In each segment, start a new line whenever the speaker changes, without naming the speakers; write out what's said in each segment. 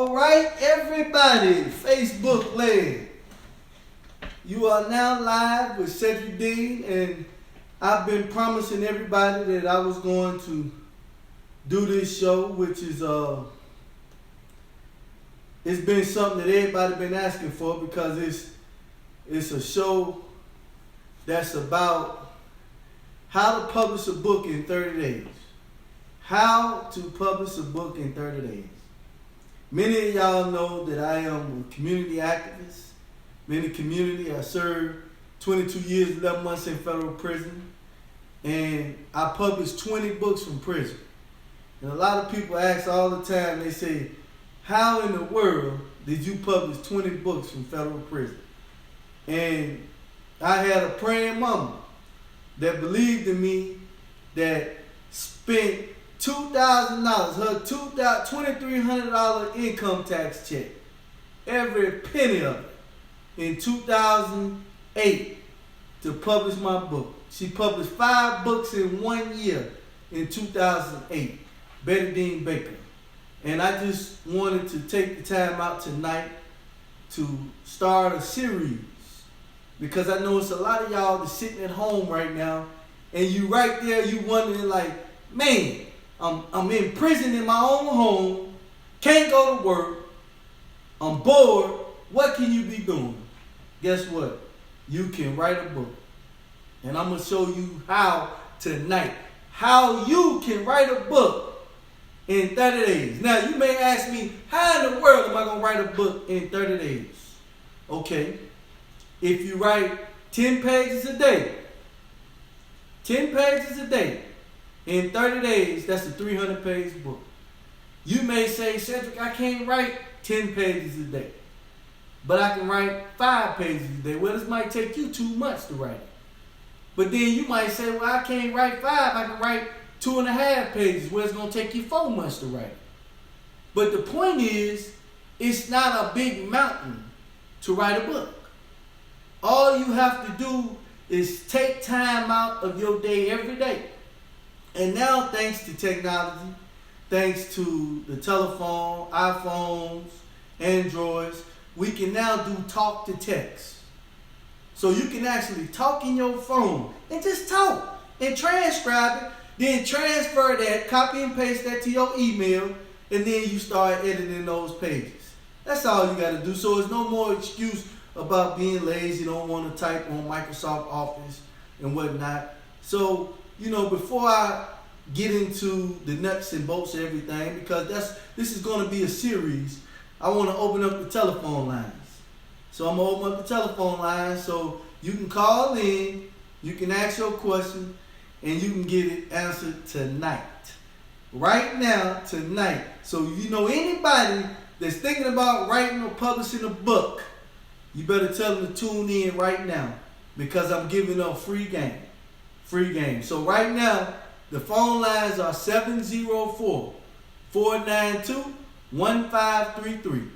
All right, everybody, Facebook land. You are now live with Cedric Dean, and I've been promising everybody that I was going to do this show, which is it's been something that everybody been asking for because it's a show that's about how to publish a book in 30 days. How to publish a book in 30 days. Many of y'all know that I am a community activist. In the community, I served 22 years, 11 months in federal prison. And I published 20 books from prison. And a lot of people ask all the time, they say, how in the world did you publish 20 books from federal prison? And I had a praying mama that believed in me, that spent $2,000, her $2,300 income tax check, every penny of it, in 2008 to publish my book. She published 5 books in 1 year in 2008, Cedric Dean Baker. And I just wanted to take the time out tonight to start a series, because I know it's a lot of y'all that's sitting at home right now, and you right there, you wondering like, man, I'm in prison in my own home, can't go to work, I'm bored, what can you be doing? Guess what? You can write a book. And I'm going to show you how tonight, how you can write a book in 30 days. Now, you may ask me, how in the world am I going to write a book in 30 days? Okay, if you write 10 pages a day, 10 pages a day, in 30 days, that's a 300-page book. You may say, Cedric, I can't write 10 pages a day, but I can write 5 pages a day. Well, this might take you 2 months to write it. But then you might say, well, I can't write 5, I can write 2.5 pages. Well, it's going to take you 4 months to write it. But the point is, it's not a big mountain to write a book. All you have to do is take time out of your day every day. And now, thanks to technology, thanks to the telephone, iPhones, Androids, we can now do talk to text. So you can actually talk in your phone and just talk and transcribe it, then transfer that, copy and paste that to your email, and then you start editing those pages. That's all you got to do. So there's no more excuse about being lazy, don't want to type on Microsoft Office and whatnot. So, before I get into the nuts and bolts of everything, because this is going to be a series, I want to open up the telephone lines. So I'm going to open up the telephone lines so you can call in, you can ask your question, and you can get it answered tonight. Right now, tonight. So if you know anybody that's thinking about writing or publishing a book, you better tell them to tune in right now, because I'm giving them free game. Free game. So right now, the phone lines are 704-492-1533.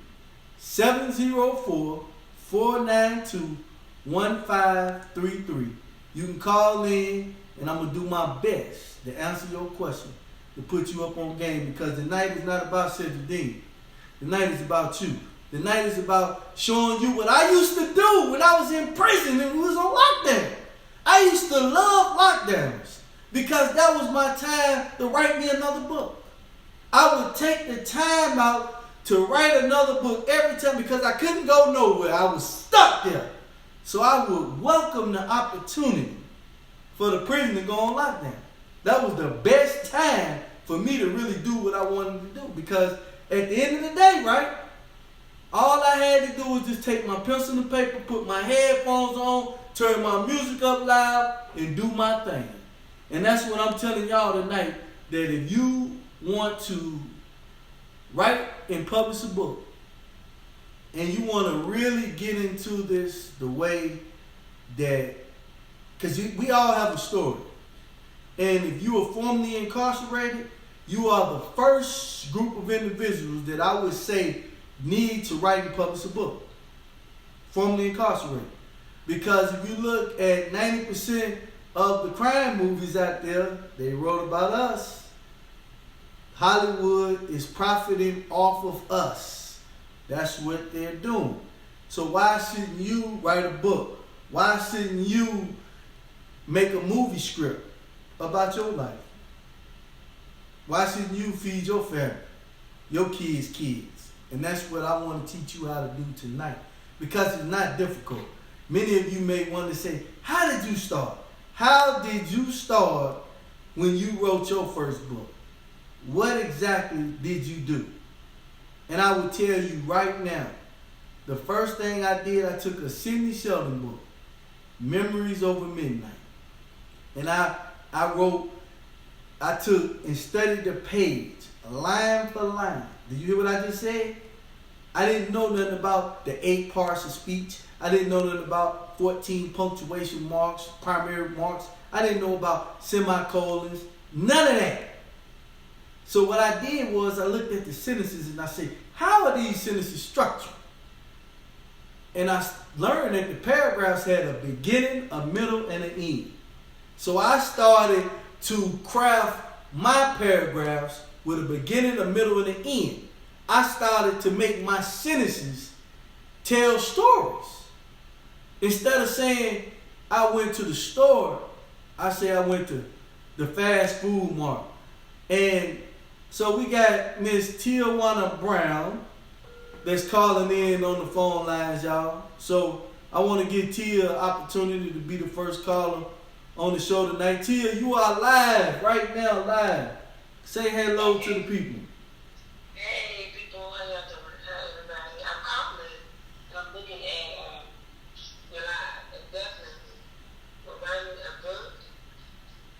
704-492-1533. You can call in, and I'm going to do my best to answer your question, to put you up on game, because the night is not about Cedric Dean. The night is about you. The night is about showing you what I used to do when I was in prison and we was on lockdown. I used to love lockdowns because that was my time to write me another book. I would take the time out to write another book every time because I couldn't go nowhere. I was stuck there. So I would welcome the opportunity for the prison to go on lockdown. That was the best time for me to really do what I wanted to do, because at the end of the day, right, all I had to do was just take my pencil and paper, put my headphones on, turn my music up loud, and do my thing. And that's what I'm telling y'all tonight, that if you want to write and publish a book, and you want to really get into this the way that, because we all have a story. And if you are formerly incarcerated, you are the first group of individuals that I would say need to write and publish a book. Formerly incarcerated. Because if you look at 90% of the crime movies out there, they wrote about us. Hollywood is profiting off of us. That's what they're doing. So why shouldn't you write a book? Why shouldn't you make a movie script about your life? Why shouldn't you feed your family, your kids? And that's what I want to teach you how to do tonight. Because it's not difficult. Many of you may want to say, how did you start? How did you start when you wrote your first book? What exactly did you do? And I will tell you right now, the first thing I did, I took a Sidney Sheldon book, Memories Over Midnight. And I took and studied the page, line for line. Did you hear what I just said? I didn't know nothing about the 8 parts of speech. I didn't know nothing about 14 punctuation marks, primary marks. I didn't know about semicolons, none of that. So what I did was I looked at the sentences and I said, how are these sentences structured? And I learned that the paragraphs had a beginning, a middle, and an end. So I started to craft my paragraphs with a beginning, a middle, and an end. I started to make my sentences tell stories. Instead of saying I went to the store, I say I went to the fast food mart. And so we got Miss Tijuana Brown that's calling in on the phone lines, y'all. So I want to give Tia an opportunity to be the first caller on the show tonight. Tia, you are live right now, live. Say hello to the people.
Hey, people, how y'all doing? Hi, everybody. I'm calling. I'm looking at your live, and definitely we're writing a book.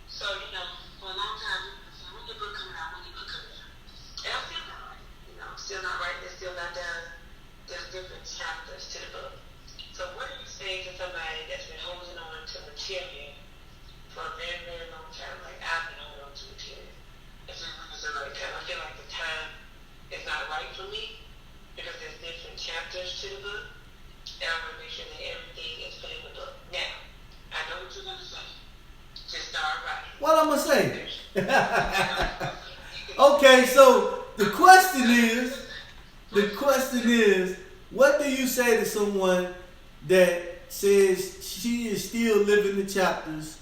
So, for a long time, people say, when your book coming out, when your book coming out? And I'm still not writing. I'm still not writing. It's still not done. There's different chapters to the book. So what are you saying to somebody that's been holding on to material for a very, very long time? Like I've been holding on to material. If you're looking at somebody, I feel like the time is not right for me because there's different chapters to the book, and I want to make sure that everything is put in the book. Now, I know what you're going to say. Just start writing.
What I'm going to say? Okay, so the question is, what do you say to someone that says she is still living the chapters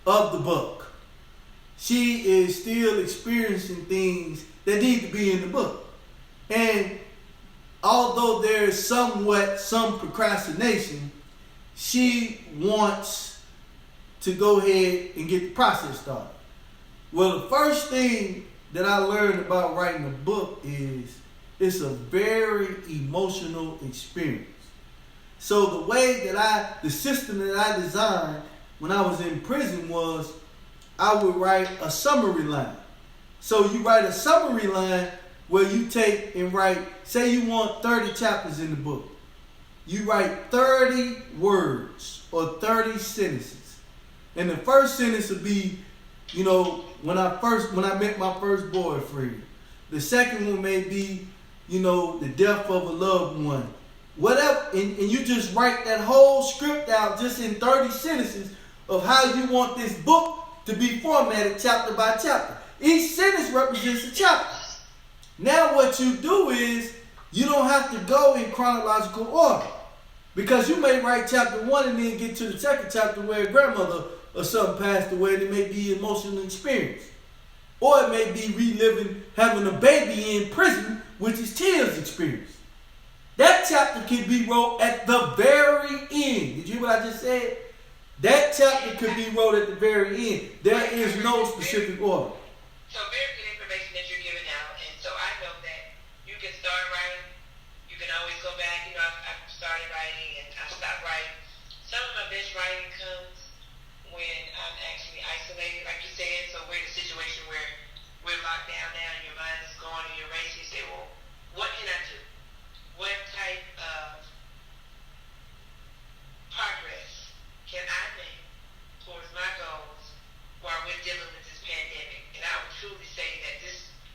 of the book? She is still experiencing things that need to be in the book. And although there is some procrastination, she wants to go ahead and get the process started. Well, the first thing that I learned about writing a book is it's a very emotional experience. So the system that I designed when I was in prison was I would write a summary line. So you write a summary line where you take and write, say you want 30 chapters in the book. You write 30 words or 30 sentences. And the first sentence would be, when I met my first boyfriend. The second one may be, the death of a loved one. Whatever, and you just write that whole script out just in 30 sentences of how you want this book to be formatted chapter by chapter. Each sentence represents a chapter. Now what you do is you don't have to go in chronological order. Because you may write chapter 1 and then get to the second chapter where a grandmother or something passed away and it may be an emotional experience. Or it may be reliving having a baby in prison, which is Tia's experience. That chapter can be wrote at the very end. Did you hear what I just said? That chapter could be wrote at the very end. There is no specific order.
So very good information that you're giving out. And so I know that you can start writing. You can always go back. I started writing and I stopped writing. Some of my best writing comes when I'm actually isolated, like you said. So we're in a situation where we're locked down now and your mind is going and you're racing. You say, well, what can I do? What type of progress can I make towards my goals while we're dealing with this pandemic? And I would truly say that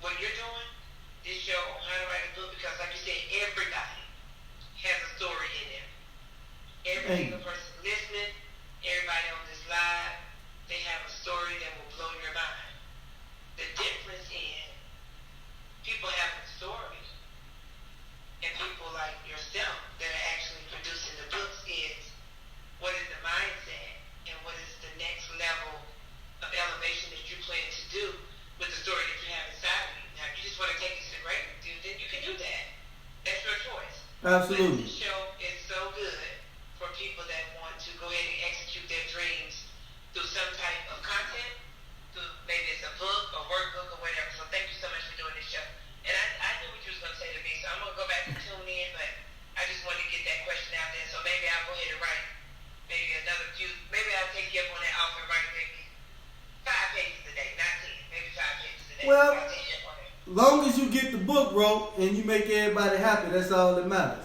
what you're doing, this show on how to write a book, because like you said, everybody has a story in there. Every single person listening, everybody on this live, they have a story that will blow your mind. The difference is people have a story and people
Absolutely.
But this show is so good for people that want to go ahead and execute their dreams through some type of content, through maybe it's a book, a workbook, or whatever. So thank you so much for doing this show. And I knew what you was going to say to me, so I'm going to go back and tune in, but I just wanted to get that question out there. So maybe I'll go ahead and write maybe another few, maybe I'll take you up on that offer and write maybe 5 pages a day, not 10, maybe 5 pages a day.
Well,
I'll take you up on that.
long as you get the book wrote and you make everybody happy, that's all that matters.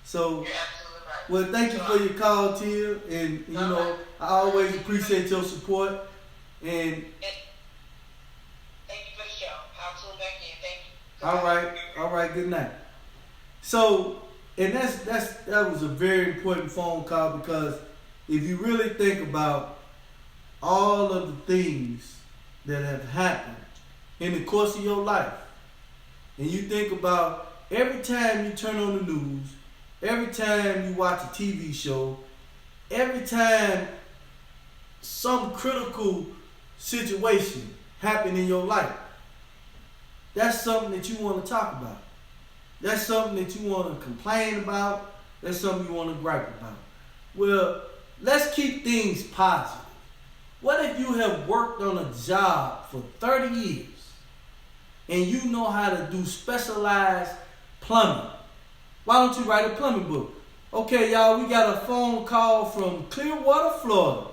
So,
You're absolutely right.
well, thank you for your call, Tia, and you know I always appreciate your support. And
thank you for the show. I'll tune back in. Thank you.
all right, good night. So, and that was a very important phone call, because if you really think about all of the things that have happened in the course of your life, and you think about every time you turn on the news, every time you watch a TV show, every time some critical situation happened in your life, that's something that you want to talk about. That's something that you want to complain about. That's something you want to gripe about. Well, let's keep things positive. What if you have worked on a job for 30 years and you know how to do specialized plumbing? Why don't you write a plumbing book? Okay, y'all, we got a phone call from Clearwater, Florida.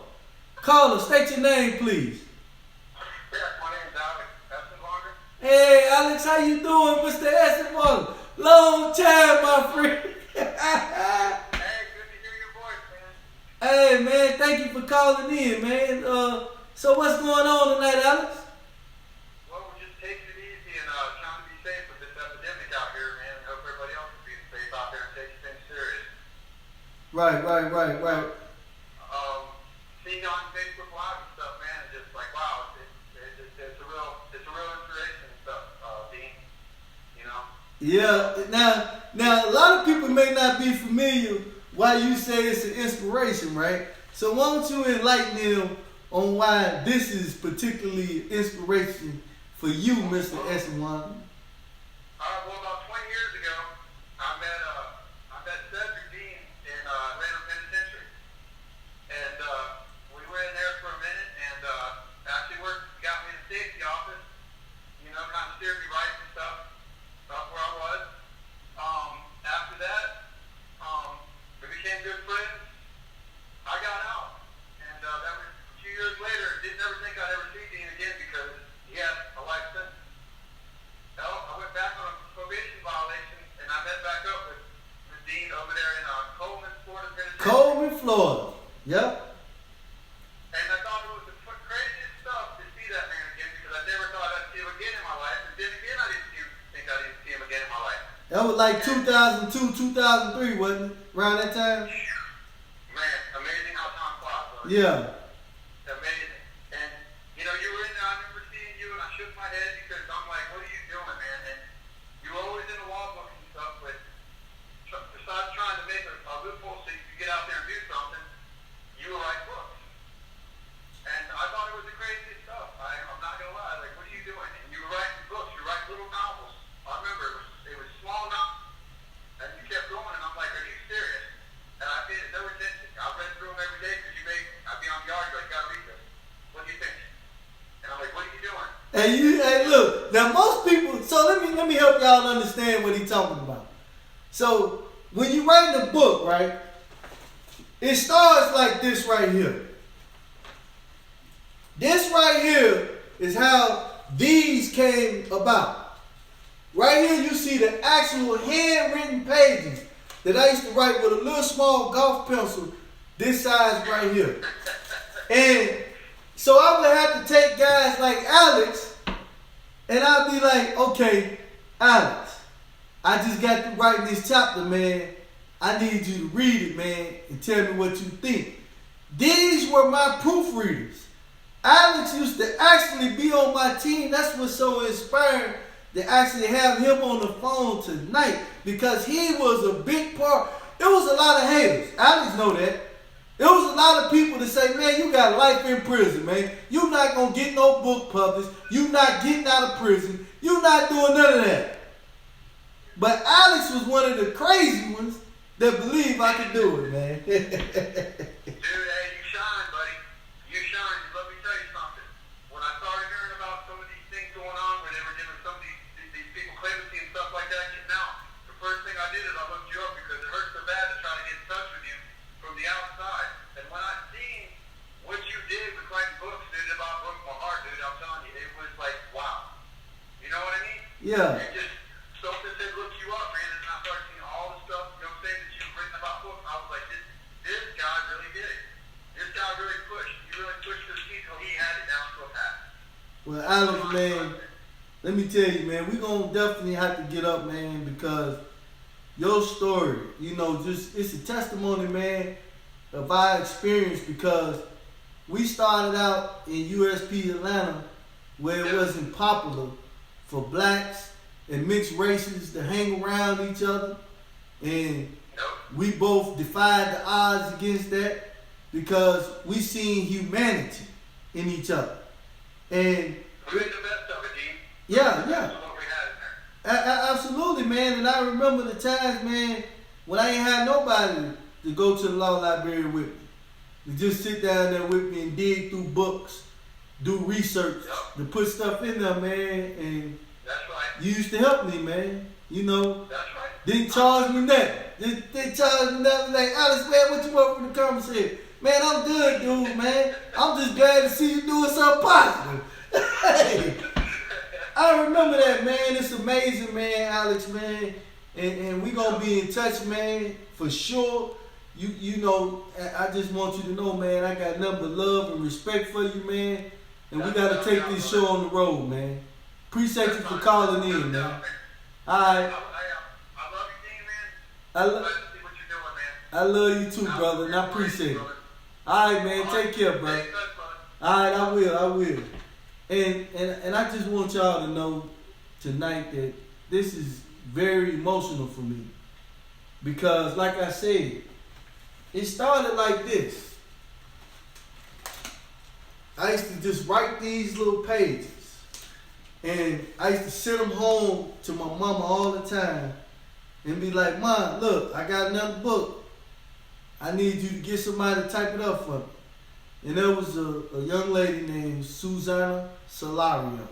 Caller, state your name, please.
Yeah, my name is Alex Essenwater.
Hey, Alex, how you doing, Mr. Essenwater? Long time, my friend.
Hey, good to hear your voice, man.
Hey, man, thank you for calling in, man. So what's going on tonight, Alex?
Well, we're just taking it easy and trying to be safe with this epidemic out here, man. I hope everybody else is being safe out there and taking things serious.
Right.
Seeing you on Facebook Live and stuff, man, it's just like, wow, it's a real inspiration and stuff, Dean. You know?
Yeah. Now, a lot of people may not be familiar why you say it's an inspiration, right? So why don't you enlighten them on why this is particularly inspiration for you, Mr. Essenwater?
Well, about 20 years ago, I met Cedric Dean in Atlanta Penitentiary, and we were in there for a minute, and actually got me in the safety office, you know, kind of steered me right and stuff, about where I was. After that, we became good friends. I got out, and that was a few years later. Didn't ever think I'd ever see Dean again because he had a life sentence. I went back on a probation violation, and I met back up with Dean over there in Coleman, Florida.
Coleman, Florida. Yep.
And I thought it was the craziest stuff to see that man again, because I never thought I'd see him again in my life. And then again, I didn't think I didn't see him again in my life.
That was like 2002, 2003, wasn't it? Around that time?
Man, amazing how time flies. Huh?
Yeah.
Amazing. And, you know, you were in there, I remember seeing you, and I shook my head because I'm like, what are you doing, man? And you were always in the law books and stuff, but besides trying to make a loophole so you could get out there and do something, you would write books. And I thought it was the craziest stuff. I'm not going to lie. Like, what are you doing? And you were writing books. You were writing little novels. I remember it was small novels. And you kept going, and I'm like, are you serious? And I paid it no attention. I read through them every day because I'd be on the yard, like, gotta read this. What do you think? And I'm like, what are you doing?
Hey, look. Now, most people. So let me help y'all understand what he's talking about. So when you write a book, right, it starts like this right here. This right here is how these came about. Right here, you see the actual handwritten pages that I used to write with a little small golf pencil, this size right here. And so I would have to take guys like Alex, and I'd be like, okay, Alex, I just got to write this chapter, man. I need you to read it, man, and tell me what you think. These were my proofreaders. Alex used to actually be on my team. That's what's so inspiring, to actually have him on the phone tonight, because he was a big part. There was a lot of haters. Alex know that. There was a lot of people that say, man, you got life in prison, man. You're not going to get no book published. You're not getting out of prison. You're not doing none of that. But Alex was one of the crazy ones that believed I could do it, man.
Dude, hey, you shine, buddy. You shine. Let me tell you something. When I started hearing about some of these things going on, where they were giving some of these people clemency and stuff like that, now, the first thing I did is I looked you up because it hurts so bad to try to get in touch with you from the outside. And when I seen what you did with writing books, dude, about broke my heart, dude, I'm telling you, it was like, wow. You know what I mean?
Yeah.
It just, something that looked you up, man, and I started seeing all the stuff, you know what I'm saying, that you've written about books. I was like, this guy really did it. This guy really pushed. He really pushed this key till he had it down to a path.
Well, Alex, man, let me tell you, man, we're going to definitely have to get up, man, because your story, you know, just, it's a testimony, man, of our experience, because we started out in USP Atlanta where it wasn't popular for blacks and mixed races to hang around each other. And we both defied the odds against that because we seen humanity in each other. And
we made the best of it, Dean.
yeah.
That's what we had in there.
Absolutely, man. And I remember the times, man, when I ain't had nobody to go to the law library with me. To just sit down there with me and dig through books, do research, to put stuff in there, man. And
that's right.
You used to help me, man. You know.
That's right.
Didn't charge me nothing. Didn't charge me nothing. Like, Alex, man, what you want from the conversation? Man, I'm good, dude, man. I'm just glad to see you doing something positive. Hey, I remember that, man. It's amazing, man, Alex, man. And we gonna be in touch, man, for sure. You know, I just want you to know, man, I got nothing but love and respect for you, man. And we got to take this show on the road, man. Appreciate you for calling in, man. All right.
I love you, Dean, man.
I
Glad to see what you're doing, man.
I love you too, brother, and I appreciate it. All right, man, take care, brother. All right, I will. And I just want y'all to know tonight that this is very emotional for me. Because, like I said, it started like this. I used to just write these little pages. And I used to send them home to my mama all the time. And be like, Mom, look, I got another book. I need you to get somebody to type it up for me. And there was a young lady named Susanna Solario.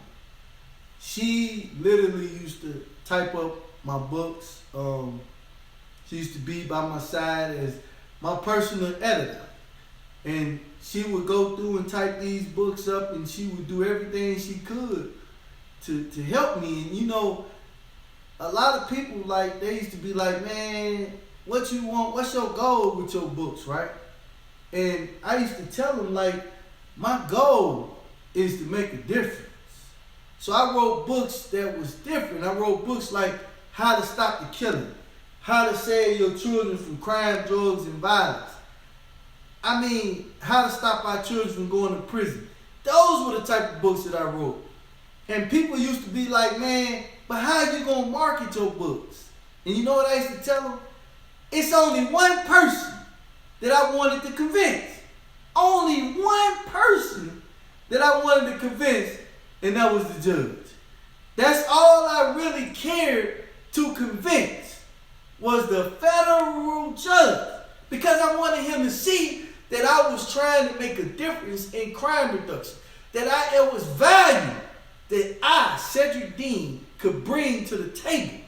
She literally used to type up my books. She used to be by my side as my personal editor. And she would go through and type these books up, and she would do everything she could to help me. And you know, a lot of people, like, they used to be like, man, what you want, what's your goal with your books, right? And I used to tell them, like, my goal is to make a difference. So I wrote books that was different. I wrote books like How to Stop the Killing, How to Save Your Children from Crime, Drugs, and Violence. I mean, How to Stop Our Children from Going to Prison. Those were the type of books that I wrote. And people used to be like, man, but how are you going to market your books? And you know what I used to tell them? It's only one person that I wanted to convince. Only one person that I wanted to convince, and that was the judge. That's all I really cared to convince, was the federal judge. Because I wanted him to see that I was trying to make a difference in crime reduction. That it was value that I, Cedric Dean, could bring to the table.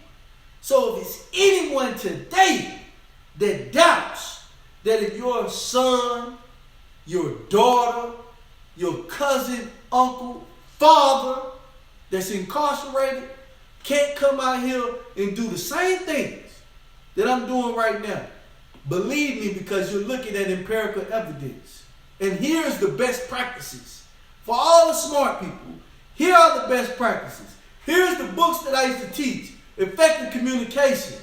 So if it's anyone today that doubts that if your son, your daughter, your cousin, uncle, father that's incarcerated can't come out here and do the same things that I'm doing right now, believe me, because you're looking at empirical evidence. And here's the best practices. For all the smart people, here are the best practices. Here's the books that I used to teach. Effective communication.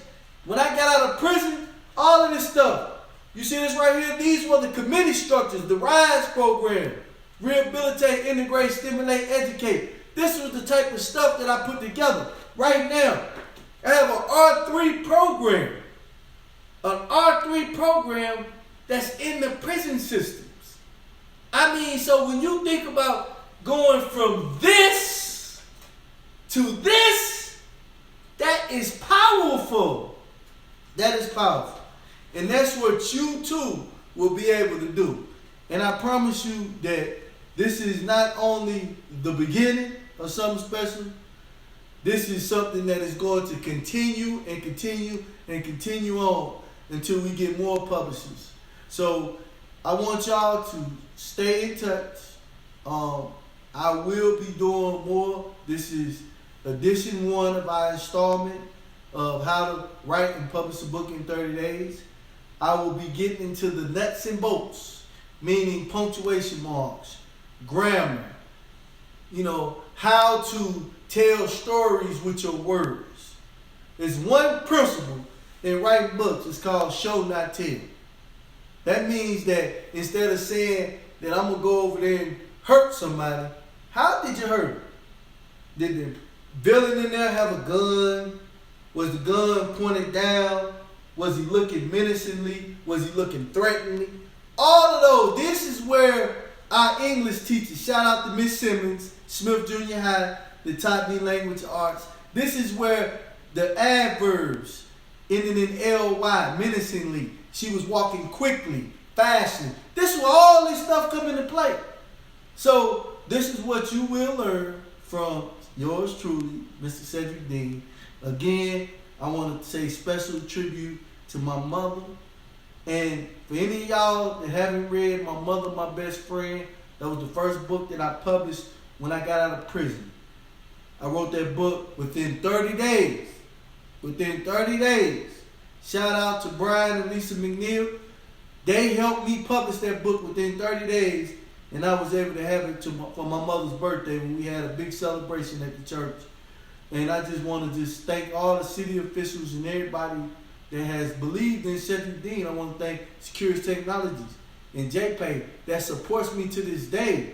When I got out of prison, all of this stuff. You see this right here? These were the committee structures, the RISE program. Rehabilitate, integrate, stimulate, educate. This was the type of stuff that I put together. Right now, I have an R3 program. An R3 program that's in the prison systems. I mean, so when you think about going from this to this, that is powerful. That is powerful. And that's what you too will be able to do. And I promise you that this is not only the beginning of something special. This is something that is going to continue and continue and continue on until we get more publishers. So I want y'all to stay in touch. I will be doing more. This is edition 1 of our installment of how to write and publish a book in 30 days. I will be getting into the nuts and bolts, meaning punctuation marks, grammar, how to tell stories with your words. There's one principle in writing books. It's called show, not tell. That means that instead of saying that I'm going to go over there and hurt somebody, how did you hurt him? Did the villain in there have a gun? Was the gun pointed down? Was he looking menacingly? Was he looking threatening? All of those. This is where our English teachers, shout out to Miss Simmons, Smith Junior High, that taught me language arts. This is where the adverbs ending in ly, menacingly. She was walking quickly, fastly. This is where all this stuff come into play. So this is what you will learn from yours truly, Mr. Cedric Dean. Again, I want to say special tribute to my mother. And for any of y'all that haven't read My Mother, My Best Friend, that was the first book that I published when I got out of prison. I wrote that book within 30 days. Within 30 days. Shout out to Brian and Lisa McNeil. They helped me publish that book within 30 days. And I was able to have it for my mother's birthday when we had a big celebration at the church. And I just want to thank all the city officials and everybody that has believed in Cedric Dean. I want to thank Security Technologies and JPay that supports me to this day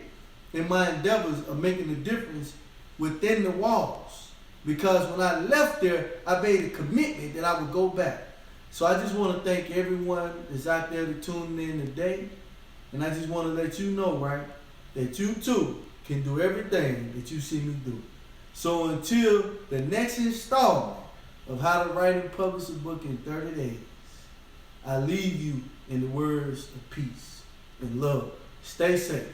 in my endeavors of making a difference within the walls. Because when I left there, I made a commitment that I would go back. So I just want to thank everyone that's out there that tuned in today. And I just want to let you know, right, that you too can do everything that you see me do. So until the next installment of How to Write and Publish a Book in 30 Days, I leave you in the words of peace and love. Stay safe.